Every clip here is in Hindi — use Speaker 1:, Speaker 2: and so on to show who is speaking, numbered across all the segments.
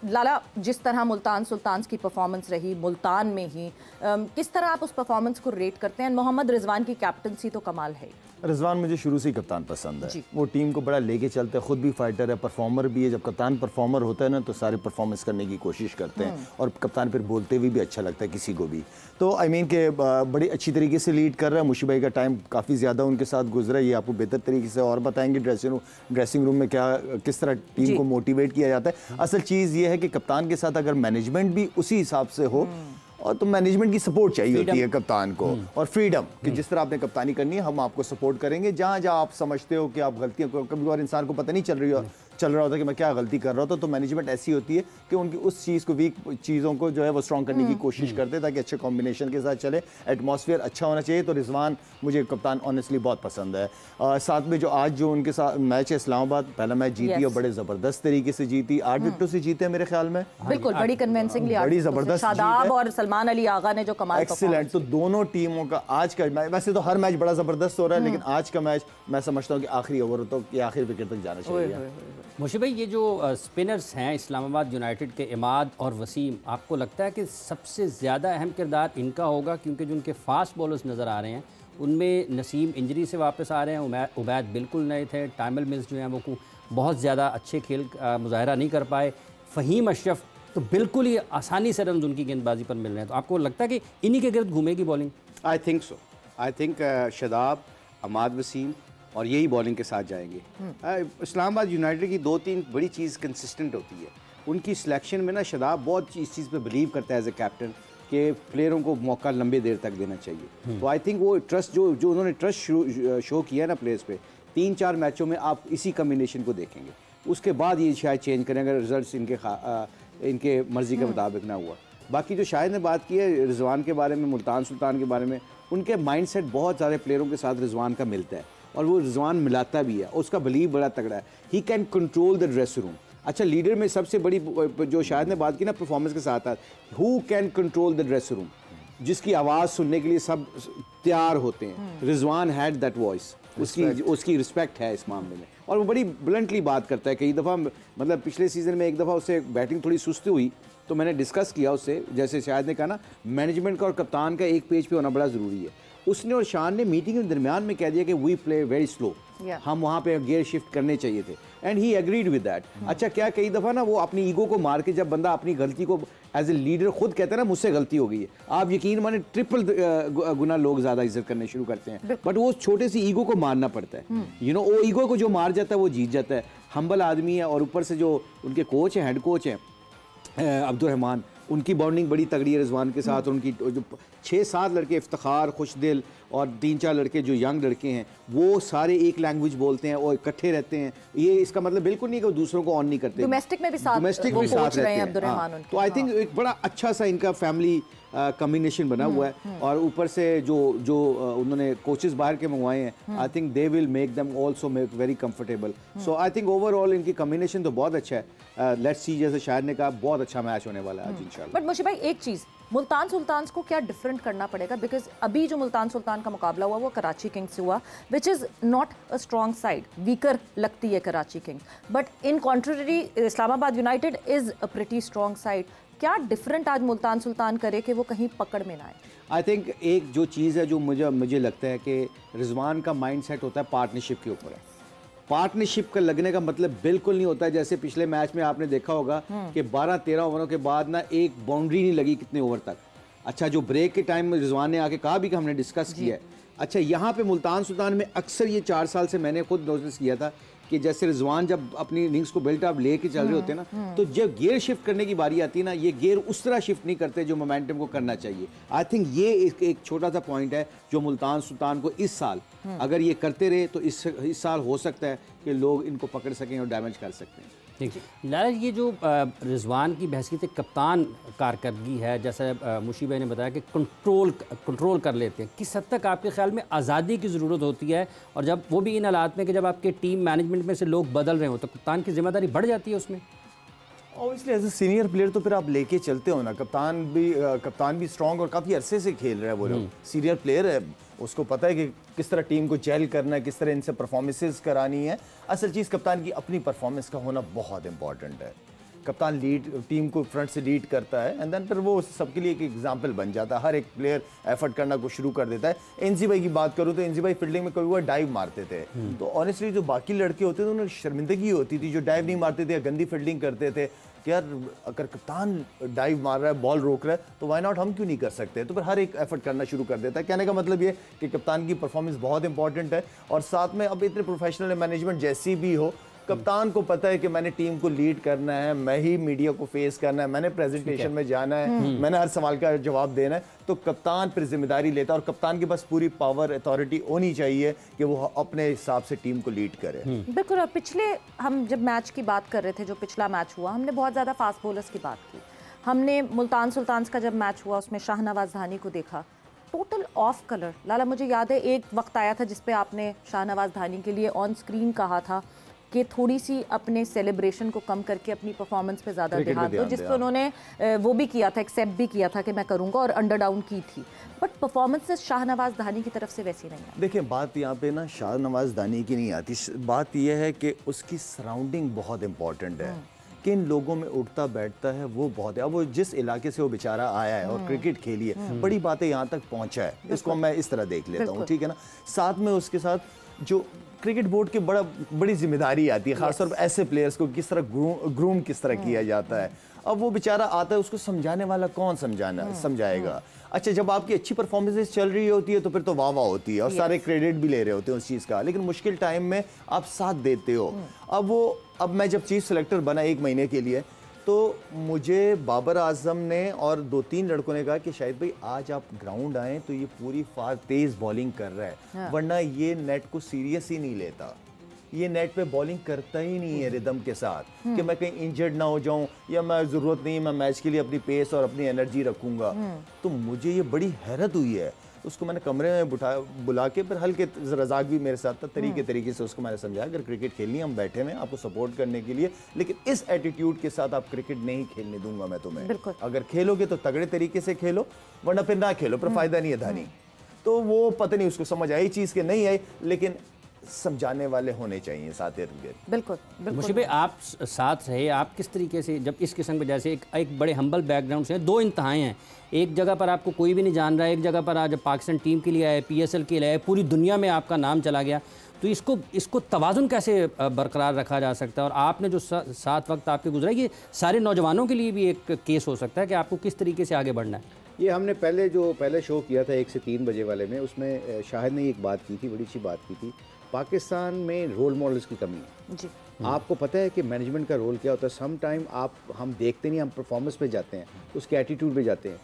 Speaker 1: लाला, जिस तरह मुल्तान सुल्तान्स की परफॉर्मेंस रही मुल्तान में ही, किस तरह आप उस परफॉर्मेंस को रेट करते हैं? मोहम्मद रिजवान की कैप्टनसी तो कमाल है।
Speaker 2: रिजवान मुझे शुरू से ही कप्तान पसंद है, वो टीम को बड़ा लेके चलते हैं, खुद भी फाइटर है, परफॉर्मर भी है। जब कप्तान परफॉर्मर होता है ना तो सारे परफॉर्मेंस करने की कोशिश करते हैं और कप्तान फिर बोलते हुए भी अच्छा लगता है किसी को भी। तो आई मीन के बड़ी अच्छी तरीके से लीड कर रहा है। मुशी भाई का टाइम काफ़ी ज़्यादा उनके साथ गुजरा है, ये आपको बेहतर तरीके से और बताएंगे ड्रेसिंग रूम में किस तरह टीम को मोटिवेट किया जाता है। असल चीज़ ये है कि कप्तान के साथ अगर मैनेजमेंट भी उसी हिसाब से हो, और तो मैनेजमेंट की सपोर्ट चाहिए होती है कप्तान को, और फ्रीडम कि जिस तरह आपने कप्तानी करनी है हम आपको सपोर्ट करेंगे। जहाँ जहाँ आप समझते हो कि आप गलतियाँ, कभी और इंसान को पता नहीं चल रहा होता कि मैं क्या गलती कर रहा होता, तो मैनेजमेंट ऐसी होती है कि उनकी उस चीज़ को, वीक चीज़ों को जो है वो स्ट्रॉन्ग करने की कोशिश करते हैं ताकि अच्छे कॉम्बिनेशन के साथ चले, एटमॉस्फेयर अच्छा होना चाहिए। तो रिजवान मुझे कप्तान ऑनेस्टली बहुत पसंद है। साथ में जो आज जो उनके साथ मैच है इस्लामाबाद, पहला मैच जीती और बड़े ज़बरदस्त तरीके से जीती, 8 विकेटों से जीते मेरे ख्याल में,
Speaker 1: बिल्कुल बड़ी कन्विंसिंगली,
Speaker 2: बड़ी ज़बरदस्त।
Speaker 1: शादाब और सलमान अली आगा ने जो कमाल,
Speaker 2: एक्सीलेंट। तो दोनों टीमों का आज का मैच, वैसे तो हर मैच बड़ा ज़बरदस्त हो रहा है, लेकिन आज का मैच मैं समझता हूँ कि आखिरी ओवर हो तो आखिरी विकेट तक जाना चाहिए।
Speaker 3: मुशी भाई, ये जो स्पिनर्स हैं इस्लामाबाद यूनाइटेड के, इमाद और वसीम, आपको लगता है कि सबसे ज़्यादा अहम किरदार इनका होगा? क्योंकि जो उनके फास्ट बॉलर्स नज़र आ रहे हैं उनमें नसीम इंजरी से वापस आ रहे हैं, उबैद बिल्कुल नए थे, टाइमल मिल्स जो हैं वो बहुत ज़्यादा अच्छे खेल मुजाहरा नहीं कर पाए, फ़हीम अशरफ तो बिल्कुल ही आसानी से रन उनकी गेंदबाजी पर मिल रहे हैं। तो आपको लगता है कि इन्हीं के गिर्द घूमेगी bowling?
Speaker 4: I think so. I think Shadab, Imad Wasim और यही बॉलिंग के साथ जाएंगे। इस्लामाबाद यूनाइटेड की 2-3 बड़ी चीज़ कंसिस्टेंट होती है उनकी सिलेक्शन में ना। शादाब बहुत इस चीज़ पे बिलीव करता है एज ए कैप्टन कि प्लेयरों को मौका लंबे देर तक देना चाहिए। तो आई थिंक वो ट्रस्ट जो उन्होंने ट्रस्ट शो किया ना प्लेयर्स पे, 3-4 मैचों में आप इसी कम्बिनेशन को देखेंगे। उसके बाद ये शायद चेंज करें अगर रिजल्ट इनके मर्ज़ी के मुताबिक ना हुआ। बाकी जो शायद ने बात की है रिजवान के बारे में, मुल्तान सुल्तान के बारे में, उनके माइंडसेट बहुत सारे प्लेयरों के साथ रिजवान का मिलता है और वो रिजवान मिलाता भी है, उसका बिलीव बड़ा तगड़ा है। He can control the dressing room. अच्छा, लीडर में सबसे बड़ी जो शायद ने बात की ना परफॉर्मेंस के साथ, who can control the dressing room, जिसकी आवाज़ सुनने के लिए सब तैयार होते हैं। रिजवान हैड दैट वॉइस, उसकी रिस्पेक्ट है इस मामले में, और वो बड़ी ब्लंटली बात करता है। कई दफ़ा मतलब पिछले सीज़न में एक दफ़ा उससे बैटिंग थोड़ी सुस्त हुई तो मैंने डिस्कस किया उससे, जैसे शायद ने कहा ना, मैनेजमेंट का और कप्तान का एक पेज पे होना बड़ा ज़रूरी है। उसने और शान ने मीटिंग के दरमियान में कह दिया कि वी प्ले वेरी स्लो, हम वहाँ पे गियर शिफ्ट करने चाहिए थे, and he agreed with that. अच्छा, क्या कई दफ़ा ना वो अपनी ईगो को मार के, जब बंदा अपनी गलती को एज ए लीडर खुद कहता है ना मुझसे गलती हो गई है, आप यकीन माने ट्रिपल गुना लोग ज़्यादा इज्जत करने शुरू करते हैं, बट वो छोटे सी ईगो को मारना पड़ता है। यू नो, वो ईगो को जो मार जाता है वो जीत जाता है। हम्बल आदमी है, और ऊपर से जो उनके कोच हैं, हेड कोच हैं अब्दुर्रहमान, उनकी बॉन्डिंग बड़ी तगड़ी है रिजवान के साथ। उनकी जो 6-7 लड़के इफ्तिखार, खुशदिल और 3-4 लड़के जो यंग लड़के हैं, वो सारे एक लैंग्वेज बोलते हैं और इकट्ठे रहते हैं। ये इसका मतलब बिल्कुल नहीं कि वो दूसरों को ऑन नहीं करते,
Speaker 1: डोमेस्टिक में भी साथ रहते हैं।
Speaker 4: तो आई थिंक एक बड़ा अच्छा सा इनका फैमिली कम्बिनेशन बना हुआ है। और ऊपर से जो उन्होंने कोचेस बाहर के मंगवाए हैं, I think they will make them also make very comfortable. So I think overall इनकी कम्बिनेशन तो बहुत अच्छा है। लेट्स सी, जैसे शायद ने कहा, बहुत अच्छा मैच होने वाला है आज इंशाल्लाह।
Speaker 1: बट मुशी भाई, एक चीज़, मुल्तान सुल्तान्स को क्या डिफरेंट करना पड़ेगा? बिकॉज अभी जो मुल्तान सुल्तान का मुकाबला हुआ वो कराची किंग्स से हुआ, which is not a strong side, weaker लगती है Karachi Kings, but in contrary Islamabad United is a pretty strong side. क्या डिफरेंट आज मुल्तान सुल्तान करे कि वो कहीं पकड़ में ना आए?
Speaker 4: आई थिंक एक जो चीज़ है जो मुझे लगता है कि रिजवान का माइंड सेट होता है पार्टनरशिप के ऊपर है। पार्टनरशिप का लगने का मतलब बिल्कुल नहीं होता है जैसे पिछले मैच में आपने देखा होगा कि 12-13 ओवरों के बाद ना एक बाउंड्री नहीं लगी कितने ओवर तक। अच्छा, जो ब्रेक के टाइम में रिजवान ने आके कहा भी कि हमने डिस्कस किया है। अच्छा, यहाँ पे मुल्तान सुल्तान में अक्सर ये 4 साल से मैंने खुद नोटिस किया था कि जैसे रिजवान जब अपनी इनिंग्स को बिल्ट अप लेके चल रहे होते हैं ना, तो जब गियर शिफ्ट करने की बारी आती है ना, ये गियर उस तरह शिफ्ट नहीं करते जो मोमेंटम को करना चाहिए। आई थिंक ये एक छोटा सा पॉइंट है जो मुल्तान सुल्तान को इस साल अगर ये करते रहे तो इस साल हो सकता है कि लोग इनको पकड़ सकें और डैमेज कर सकते हैं।
Speaker 3: ठीक है लाला, ये जो रिजवान की बहसीत कप्तान कारकर्दगी है, जैसा मुशी भाई ने बताया कि कंट्रोल कर लेते हैं, किस हद तक आपके ख्याल में आज़ादी की ज़रूरत होती है? और जब वो भी इन हालात में कि जब आपके टीम मैनेजमेंट में से लोग बदल रहे हो तो कप्तान की जिम्मेदारी बढ़ जाती है उसमें?
Speaker 2: Obviously as a senior player तो फिर आप लेके चलते हो ना। कप्तान भी स्ट्रॉन्ग और काफ़ी अरसे से खेल रहा है, वो लोग सीनियर प्लेयर है, उसको पता है कि किस तरह टीम को जेल करना है, किस तरह इनसे परफॉर्मेंसेस करानी है। असल चीज़ कप्तान की अपनी परफॉर्मेंस का होना बहुत इंपॉर्टेंट है। कप्तान लीड टीम को फ्रंट से लीड करता है एंड देन फिर वो सबके लिए एक एग्जांपल बन जाता है। हर एक प्लेयर एफर्ट करना को शुरू कर देता है। एनजी भाई की बात करूँ तो एनजी भाई फील्डिंग में कभी वो डाइव मारते थे, तो ऑनेस्टली जो बाकी लड़के होते थे उन्हें शर्मिंदगी होती थी जो डाइव नहीं मारते थे या गंदी फील्डिंग करते थे कि यार अगर कप्तान डाइव मार रहा है, बॉल रोक रहा है, तो वाई नॉट हम क्यों नहीं कर सकते। तो फिर हर एक एफर्ट करना शुरू कर देता है। कहने का मतलब ये कि कप्तान की परफॉर्मेंस बहुत इंपॉर्टेंट है और साथ में अब इतने प्रोफेशनल मैनेजमेंट जैसी भी हो, कप्तान को पता है कि मैंने टीम को लीड करना है, मैं ही मीडिया को फेस करना है, मैंने प्रेजेंटेशन में जाना है, मैंने हर सवाल का जवाब देना है, तो कप्तान फिर जिम्मेदारी लेता है और कप्तान के पास पूरी पावर अथॉरिटी होनी चाहिए कि वो अपने हिसाब से टीम को लीड करे।
Speaker 1: बिल्कुल। और पिछले हम जब मैच की बात कर रहे थे, जो पिछला मैच हुआ, हमने बहुत ज़्यादा फास्ट बॉलर्स की बात की। हमने मुल्तान सुल्तान्स का जब मैच हुआ उसमें शाहनवाज धानी को देखा, टोटल ऑफ कलर। लाला मुझे याद है एक वक्त आया था जिसपे आपने शाहनवाज धानी के लिए ऑन स्क्रीन कहा था कि थोड़ी सी अपने सेलिब्रेशन को कम करके अपनी परफॉर्मेंस पे ज़्यादा ध्यान दो, जिस पे उन्होंने वो भी किया था, एक्सेप्ट भी किया था कि मैं करूँगा और अंडर डाउन की थी। बट परफॉर्मेंसेस शाहनवाज धानी की तरफ से वैसी नहीं है।
Speaker 2: देखिए बात यहाँ पे ना शाहनवाज धानी की नहीं आती, बात यह है कि उसकी सराउंडिंग बहुत इंपॉर्टेंट है, किन लोगों में उठता बैठता है वो बहुत है। अब वो जिस इलाके से वो बेचारा आया है और क्रिकेट खेली है, बड़ी बातें यहाँ तक पहुँचा है, इसको मैं इस तरह देख लेता हूँ, ठीक है ना। साथ में उसके साथ जो क्रिकेट बोर्ड की बड़ी जिम्मेदारी आती है, खासतौर पर ऐसे प्लेयर्स को किस तरह ग्रूम किस तरह किया जाता है। अब वो बेचारा आता है, उसको समझाने वाला कौन समझाएगा। अच्छा, जब आपकी अच्छी परफॉर्मेंसेस चल रही होती है तो फिर तो वाह वाह होती है और सारे क्रेडिट भी ले रहे होते हैं उस चीज़ का, लेकिन मुश्किल टाइम में आप साथ देते हो। अब मैं जब चीफ सेलेक्टर बना 1 महीने के लिए, तो मुझे बाबर आजम ने और 2-3 लड़कों ने कहा कि शाहिद भाई आज आप ग्राउंड आए तो ये पूरी तेज बॉलिंग कर रहा है, वरना ये नेट को सीरियस ही नहीं लेता, ये नेट पे बॉलिंग करता ही नहीं है रिदम के साथ कि मैं कहीं इंजर्ड ना हो जाऊं या मैं ज़रूरत नहीं, मैं मैच के लिए अपनी पेस और अपनी एनर्जी रखूंगा। तो मुझे ये बड़ी हैरत हुई है। उसको मैंने कमरे में बुला के फिर हल्के रजाक भी मेरे साथ था, तरीके से उसको मैंने समझाया अगर क्रिकेट खेलनी है हम बैठे हुए आपको सपोर्ट करने के लिए, लेकिन इस एटीट्यूड के साथ आप क्रिकेट नहीं खेलने दूंगा मैं तुम्हें। अगर खेलोगे तो तगड़े तरीके से खेलो, वरना फिर ना खेलो, पर फायदा नहीं है धानी। तो वो पता नहीं उसको समझ आई चीज़ के नहीं आई, लेकिन समझाने वाले होने चाहिए साथ इर्द-गिर्द।
Speaker 1: बिल्कुल।
Speaker 3: मुशीब भाई आप साथ रहे, आप किस तरीके से जब इस किस्म के जैसे एक बड़े हम्बल बैकग्राउंड से 2 इंतहाएँ हैं, एक जगह पर आपको कोई भी नहीं जान रहा है, एक जगह पर आज पाकिस्तान टीम के लिए आए, PSL के लिए आए, पूरी दुनिया में आपका नाम चला गया, तो इसको तवाज़ुन कैसे बरकरार रखा जा सकता है। और आपने जो साथ वक्त आपके गुजरा, ये सारे नौजवानों के लिए भी एक केस हो सकता है कि आपको किस तरीके से आगे बढ़ना है।
Speaker 4: ये हमने पहले शो किया था 1 से 3 बजे वाले में, उसमें शाहिद ने एक बात की थी, बड़ी अच्छी बात की थी। पाकिस्तान में रोल मॉडल्स की कमी है जी। आपको पता है कि मैनेजमेंट का रोल क्या होता है। सम टाइम हम देखते नहीं, हम परफॉर्मेंस पे जाते हैं, उसके एटीट्यूड पे जाते हैं।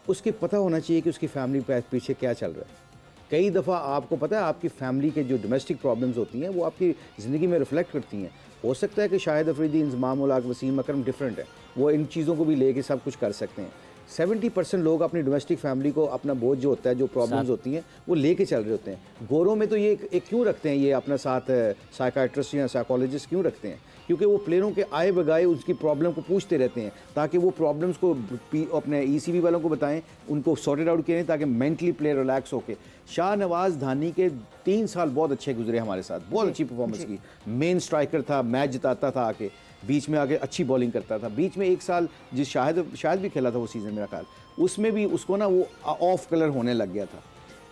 Speaker 4: उसके पता होना चाहिए कि उसकी फैमिली पीछे क्या चल रहा है। कई दफ़ा आपको पता है आपकी फैमिली के जो डोमेस्टिक प्रॉब्लम्स होती हैं वो आपकी ज़िंदगी में रिफ्लेक्ट करती हैं। हो सकता है कि शाहिद अफरीदी, इंज़माम उल हक, वसीम अकरम डिफरेंट है, वो इन चीज़ों को भी लेके सब कुछ कर सकते हैं। 70% लोग अपनी डोमेस्टिक फैमिली को अपना बोझ जो होता है, जो प्रॉब्लम्स होती हैं, वो लेके चल रहे होते हैं। गोरों में तो ये एक क्यों रखते हैं, ये अपना साथ साइकाट्रिस्ट या साइकोलॉजिस्ट क्यों रखते हैं? क्योंकि वो प्लेयरों के आए बगाए उसकी प्रॉब्लम को पूछते रहते हैं, ताकि वो प्रॉब्लम्स को अपने ECB वालों को बताएं, उनको सॉर्टेड आउट करें, ताकि मेंटली प्लेयर रिलैक्स होके। शाहनवाज धानी के 3 साल बहुत अच्छे गुजरे हमारे साथ, बहुत अच्छी परफॉर्मेंस की। मेन स्ट्राइकर था, मैच जिताता था, आके बीच में आगे अच्छी बॉलिंग करता था। बीच में 1 साल जिस शायद भी खेला था वो सीज़न मेरा ख्याल, उसमें भी उसको ना वो ऑफ कलर होने लग गया था।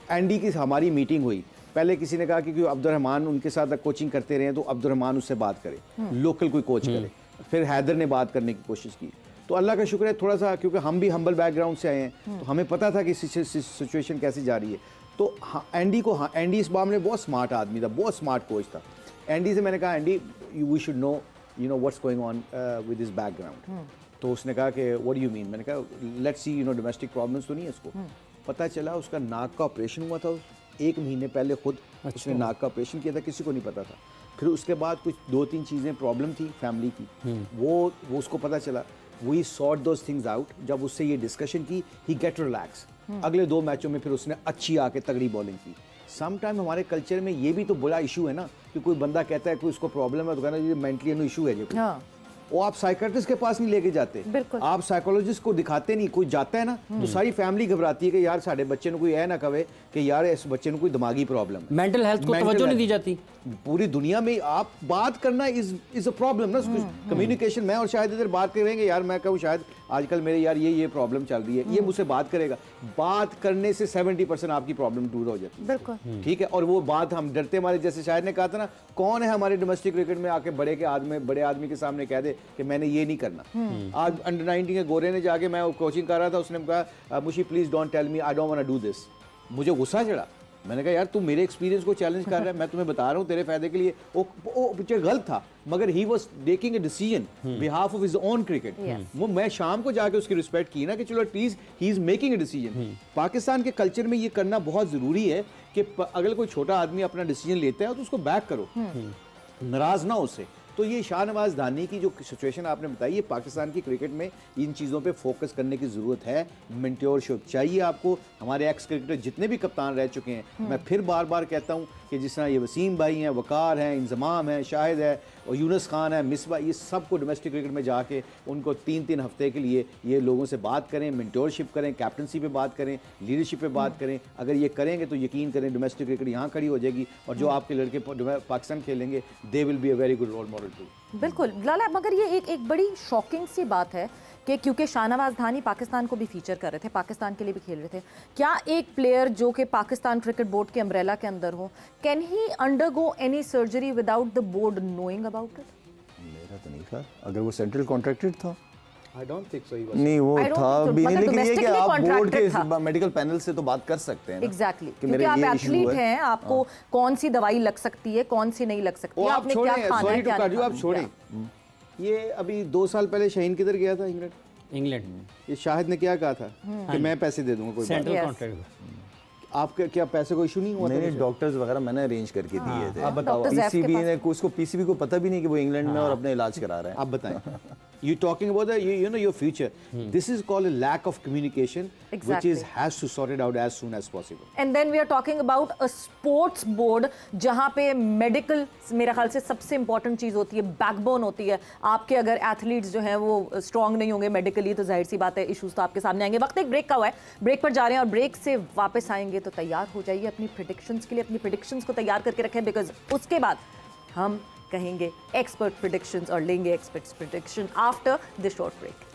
Speaker 4: एंडी की हमारी मीटिंग हुई, पहले किसी ने कहा कि अब्दुर्रहमान उनके साथ कोचिंग करते रहे तो अब्दुर्रहमान उससे बात करे, लोकल कोई कोच करे। फिर हैदर ने बात करने की कोशिश की, तो अल्लाह का शुक्र है थोड़ा सा, क्योंकि हम भी हम्बल बैकग्राउंड से आए हैं तो हमें पता था कि सिचुएशन कैसे जा रही है। तो एंडी इस मामले में बहुत स्मार्ट आदमी था, बहुत स्मार्ट कोच था। एंडी से मैंने कहा Andy we should know what's going on with this background. तो उसने कहा कि व्हाट डू यू मीन? मैंने कहा लेट्स सी डोमेस्टिक प्रॉब्लम्स तो नहीं है इसको। पता चला उसका नाक का ऑपरेशन हुआ था 1 महीने पहले, खुद उसने नाक का ऑपरेशन किया था, किसी को नहीं पता था। फिर उसके बाद कुछ 2-3 चीज़ें प्रॉब्लम थी फैमिली की, वो उसको पता चला। We sort those things out. जब उससे ये डिस्कशन की, ही गेट रिलैक्स। अगले 2 मैचों में फिर उसने अच्छी आके तगड़ी बॉलिंग की। सम टाइम हमारे कल्चर में ये भी तो बड़ा इशू है ना, कि कोई बंदा कहता है कोई उसको प्रॉब्लम है तो कहना ये मेंटली इशू है जो। वो आप साइकेट्रिस्ट के पास नहीं लेके जाते, आप साइकोलॉजिस्ट को दिखाते नहीं। कोई जाता है ना तो सारी फैमिली घबराती है कि यार साढ़े बच्चे को कोई ऐ ना कहे कि यार इस बच्चे को कोई दिमागी प्रॉब्लम है।
Speaker 3: मेंटल हेल्थ को तवज्जो नहीं दी जाती
Speaker 4: पूरी दुनिया में। आप बात करना इज अ प्रॉब्लम ना, कम्युनिकेशन। मैं और शायद इधर बात करेंगे, यार मैं कहूँ शायद आजकल मेरे यार ये प्रॉब्लम चल रही है, ये मुझसे बात करेगा, बात करने से 70% आपकी प्रॉब्लम दूर हो जाती है।
Speaker 1: बिल्कुल
Speaker 4: ठीक है। और वो बात हम डरते हमारे, जैसे शायद ने कहा था ना, कौन है हमारे डोमेस्टिक क्रिकेट में आके बड़े आदमी के सामने कह दे कि मैंने ये नहीं करना। आज अंडर 19 के गोरे ने जाके, मैं कोचिंग कर रहा था, उसने कहा Mushi please don't tell me, I don't want to do this. मुझे गुस्सा चढ़ा। मैंने कहा यार तू मेरे एक्सपीरियंस को चैलेंज कर रहा है, मैं तुम्हें बता रहा हूँ तेरे फायदे के लिए। वो पीछे गलत था, मगर he was taking a decision behalf of his own cricket. वो मैं शाम को जाके उसकी रिस्पेक्ट की ना कि चलो at least he is making a decision. Pakistan के कल्चर में ये करना बहुत जरूरी है कि अगर कोई छोटा आदमी अपना डिसीजन लेता है तो उसको बैक करो, नाराज ना उससे। तो ये शाहनवाज धानी की जो सिचुएशन आपने बताई, ये पाकिस्तान की क्रिकेट में इन चीज़ों पे फोकस करने की ज़रूरत है। मेंटोरशिप चाहिए आपको। हमारे एक्स क्रिकेटर जितने भी कप्तान रह चुके हैं, मैं फिर बार बार कहता हूँ कि जिस तरह ये वसीम भाई हैं, वकार हैं, इंजमाम है, शाहिद है और यूनुस खान है, मिसबा, ये सबको डोमेस्टिक क्रिकेट में जाके उनको 3-3 हफ्ते के लिए ये लोगों से बात करें, मेंटोरशिप करें, कैप्टनसी पे बात करें, लीडरशिप पे बात करें। अगर ये करेंगे तो यकीन करें डोमेस्टिक क्रिकेट यहाँ खड़ी हो जाएगी और जो आपके लड़के पाकिस्तान खेलेंगे, they will be a very good role model too.
Speaker 1: बिल्कुल लाला, मगर ये एक बड़ी शॉकिंग सी बात है कि क्योंकि शाहनवाज धानी पाकिस्तान को भी फीचर कर रहे थे, पाकिस्तान के लिए भी खेल रहे थे, क्या एक प्लेयर जो कि पाकिस्तान क्रिकेट बोर्ड के अम्ब्रेला के अंदर हो, can he undergo any surgery without the board knowing about it?
Speaker 2: मेरा तो नहीं था, अगर वो सेंट्रल कॉन्ट्रैक्टेड था।
Speaker 4: I don't think so he was.
Speaker 2: नहीं वो था भी नहीं, लेकिन ये कि आप बोर्ड के
Speaker 1: था।
Speaker 2: मेडिकल पैनल से तो बात कर सकते हैं ना।
Speaker 1: एग्जैक्टली,
Speaker 2: क्योंकि
Speaker 1: आप एथलीट हैं, आपको कौन सी दवाई लग सकती है, कौन सी नहीं लग सकती है, आपने क्या खाना है, क्या नहीं।
Speaker 4: आप छोड़ें, ये अभी 2 साल पहले शाहीन किधर गया था?
Speaker 3: इंग्लैंड।
Speaker 4: ये शाहिद ने क्या कहा था कि मैं पैसे दे दूंगा, कोई
Speaker 3: सेंट्रल कॉन्ट्रैक्ट।
Speaker 4: आपके क्या पैसे को इशू नहीं हुआ?
Speaker 2: नहीं, डॉक्टर्स वगैरह मैंने अरेंज करके दिए थे।
Speaker 4: आप बताओ,
Speaker 2: पीसीबी ने, उसको पीसीबी को पता भी नहीं कि वो इंग्लैंड में और अपने इलाज करा रहे हैं।
Speaker 4: आप बताएं। You talking about the you know your future. This is called a lack of communication, which has to sort it out as soon as possible.
Speaker 1: And then we are talking about a sports board जहाँ पे medical मेरा ख्याल से सबसे important चीज़ होती है, backbone होती है। आपके अगर athletes जो हैं वो strong नहीं होंगे medically तो जाहिर सी बात है issues तो आपके सामने आएंगे। वक्त एक ब्रेक का हुआ है, ब्रेक पर जा रहे हैं और ब्रेक से वापस आएंगे तो तैयार हो जाइए अपनी predictions के लिए, अपनी predictions को तैयार करके रखें, बिकॉज उसके बाद हम कहेंगे एक्सपर्ट प्रेडिक्शंस और लेंगे experts prediction after the short break.